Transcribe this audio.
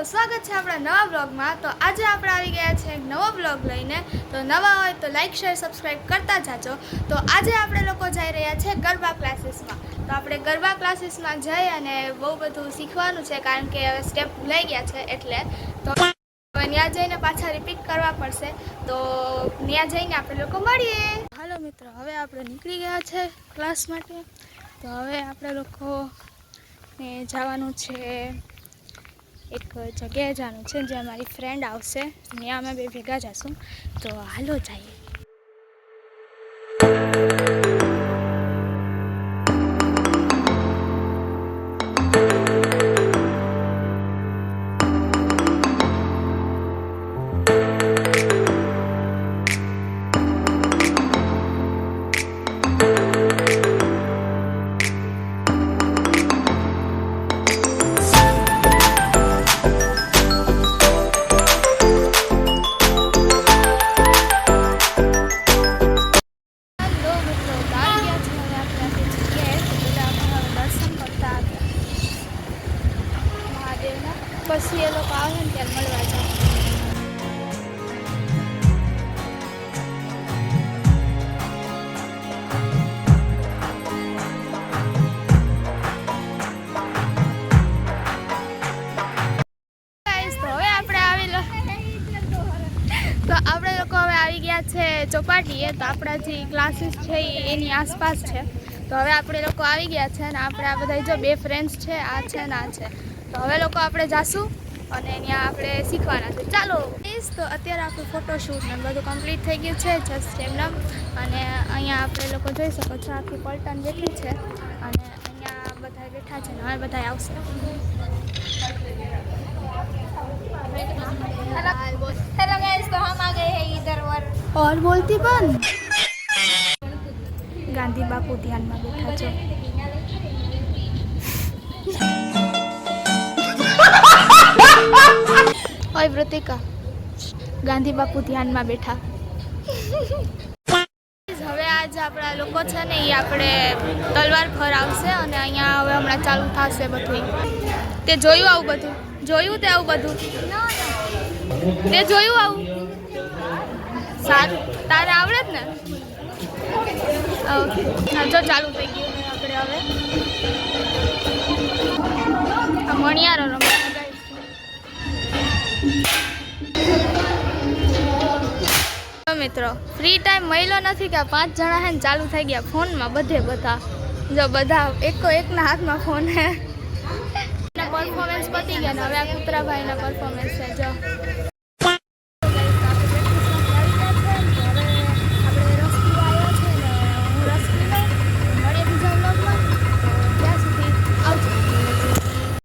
તો સ્વાગત છે આપણા નવા બ્લોગમાં। તો આજે આપણે આવી ગયા છે એક નવો બ્લોગ લઈને। તો નવા હોય તો લાઈક શેર સબસ્ક્રાઈબ કરતા જાજો। તો આજે આપણે લોકો જઈ રહ્યા છે ગરબા ક્લાસીસમાં। તો આપણે ગરબા ક્લાસીસમાં જઈ અને બહુ બધું શીખવાનું છે, કારણ કે હવે સ્ટેપ ભૂલાઈ ગયા છે એટલે તો ત્યાં જઈને પાછા રિપીટ કરવા પડશે। તો ત્યાં જઈને આપણે લોકો મળીએ। હાલો મિત્રો, હવે આપણે નીકળી ગયા છે ક્લાસ માટે। તો હવે આપણે લોકોને જવાનું છે એક જગ્યાએ જવાનું છે જ્યાં મારી ફ્રેન્ડ આવશે, ત્યાં અમે બે ભેગા જઈશું। તો હાલો જઈએ। પછી એ લોકો આવે ને ત્યારે મળવા જાવ। તો આપણે લોકો હવે આવી ગયા છે ચોપાટીએ। તો આપણા જે ક્લાસીસ છે એની આસપાસ છે। તો હવે આપણે લોકો આવી ગયા છે અને આપણે આ બધા જો બે ફ્રેન્ડ્સ છે, આ છે ને આ છે। તો હવે લોકો આપણે જાશું અને ત્યાં આપણે શીખવાના છે। ચાલો। તો અત્યારે આપણું ફોટોશૂટ ને બધું કમ્પ્લીટ થઈ ગયું છે જસ્ટ એમનામ। અને અહીંયા આપણે લોકો જોઈ શકો છો આખી પલટન બેઠી છે અને અહીંયા બધા બેઠા છે ને હવે બધા આવશે। हेलो गाइस, तो हम आ गए हैं इधर और बोलती बंद। गांधी बापू ध्यान में बैठा छे। ओए व्रतिका, गांधी बापू ध्यान में बैठा। હવે આજ આપણા લોકો છે ને એ આપણે તલવાર ફરાવશે અને અહીંયા હવે હમણાં ચાલુ થશે બધું। તે જોયું આવું બધું? જોયું તે આવું બધું? તે જોયું આવું? સારું, તારે આવડે જ ને? ઓકે, જો ચાલુ થઈ ગયું આપણે હવે મણિયારો રમવા મિત્રો। ફ્રી ટાઈમ મળ્યો નથી કે 5 જણા હે ને ચાલુ થઈ ગયા ફોનમાં બધા। જો બધા એકના હાથમાં ફોન હે। પરફોર્મન્સ પતી ગયા ને હવે આ કુતરાભાઈના પરફોર્મન્સ છે। જો